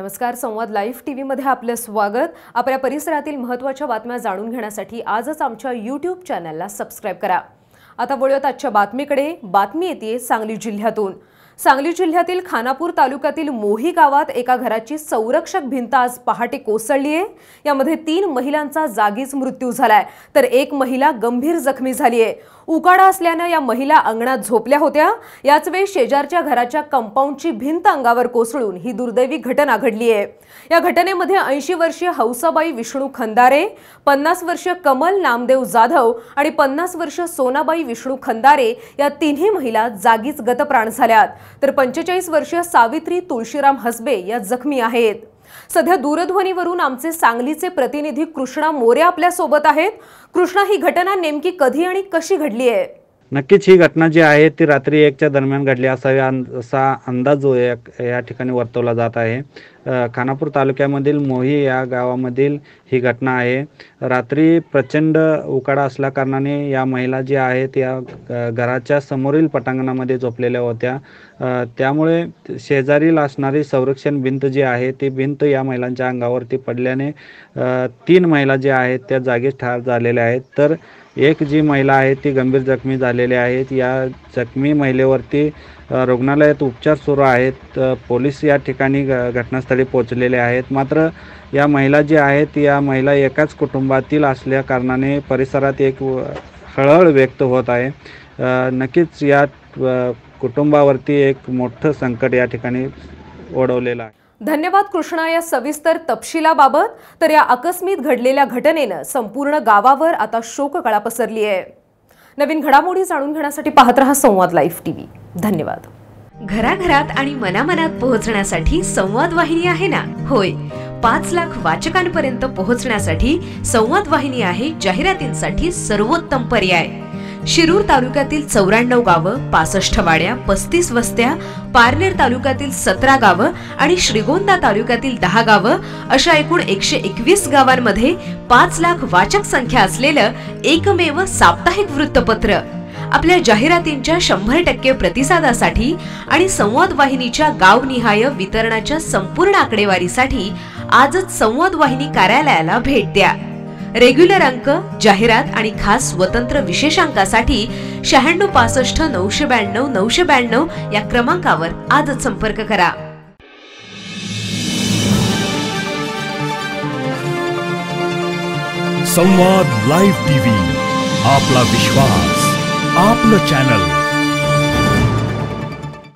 नमस्कार, संवाद live TV मध्ये आपले स्वागत। आपल्या परिसरातील महत्त्वाच्या बातम्या जाणून घेण्यासाठी आजच आमच्या YouTube चॅनलला सबस्क्राइब करा। आता वळूयात आजच्या बातमीकडे। बातमी येते सांगली जिल्ह्यातून। सांगली जिल्ह्यातील खानापूर तालुक्यातील मोही गावात एका घराची संरक्षक भिंत आज पहाटे कोसळली आहे। यामध्ये 3 महिलांचा जागीच मृत्यू झालाय, तर एक महिला गंभीर जखमी झाली आहे। उकाडा असल्याने या महिला अंगणात झोपल्या होत्या। याच वेळी शेजारच्या घराच्या कंपाऊंडची भिंत अंगावर कोसळून ही दुर्दैवी घटना घडली आहे। या घटनेमध्ये 80 वर्षीय हौसाबाई विष्णू खंदारे, 50 वर्षीय कमल नामदेव जाधव आणि 50 वर्षीय सोनाबाई विष्णू खंदारे या तिन्ही महिला जागीच गतप्राण झाल्यात, तर 45 वर्षीय सावित्री तुळशीराम हसबे या जखमी आहेत। सध्या दूरध्वनीवरून आमचे सांगलीचे प्रतिनिधी कृष्णा मोरे आपल्या सोबत आहेत। कृष्णा, ही घटना नेमकी कधी आणि कशी घडली आहे? नक्कीच ही घटना जी आहे ती रात्री 1च्या दरम्यान घडली असा अंदाज जो या ठिकाणी वर्तवला जात आहे। खानापूर तालुक्यामधील मोही या गावामधील ही घटना आहे। रात्री प्रचंड उकाडा असल्या कारणाने या महिला जी आहेत या घराच्या समोरील पटांगणामध्ये झोपलेल्या होत्या। त्यामुळे शेजारील असणारी संरक्षण भिंत जी आहे ती भिंत या महिलांच्या अंगावरती पडल्याने 3 महिला जे आहेत त्या जागीच ठार झालेल्या आहेत, तर एक जी महिला आहे ती गंभीर जखमी झालेली आहेत। या जखमी महिलेवरती रुग्णालयात उपचार सुरू आहेत। पोलीस या ठिकाणी घटनास्थळी पोहोचलेले आहेत। मात्र या महिला जी आहेत या महिला एकाच कुटुंबातील असल्या कारणाने परिसरात एक हळहळ व्यक्त होत आहे। नक्कीच या कुटुंबावरती एक मोठं संकट या ठिकाणी ओढवलेलं आहे। धन्यवाद कृष्णा या सविस्तर तपशिलाबाबत। तर या आकस्मिक घडलेल्या घटनेने संपूर्ण गावावर आता शोककळा पसरली आहे। नवीन घडामोडी जाणून घेण्यासाठी पाहत रहा संवाद लाईव्ह टीव्ही। धन्यवाद। घराघरात आणि मनामनात पोहोचण्यासाठी संवाद वाहिनी आहे ना। होय, 5 लाख वाचकांपर्यंत पोहोचण्यासाठी संवाद वाहिनी आहे जाहिरातींसाठी सर्वोत्तम पर्याय। शिरूर तालुक्यातील 94 गावं, 65 वाड्या, 35 वस्त्या, पारनेर तालुक्यातील 17 गावं आणि श्रीगोंदा तालुक्यातील 10 गावं अशा एकूण 121 गावांमध्ये 5 लाख वाचक संख्या असलेलं एकमेव साप्ताहिक वृत्तपत्र। आपल्या जाहिरातींच्या 100% प्रतिसादासाठी आणि संवाद वाहिनीच्या गावनिहाय वितरणाच्या संपूर्ण आकडेवारीसाठी आजच संवाद वाहिनी कार्यालयाला भेट द्या। रेग्युलर अंक, जाहिरात आणि खास स्वतंत्र विशेषांकासाठी 96 65 992 992 या क्रमांकावर आजच संपर्क करा। संवाद लाईव्ह टीव्ही, आपला विश्वास, आपलं चॅनल।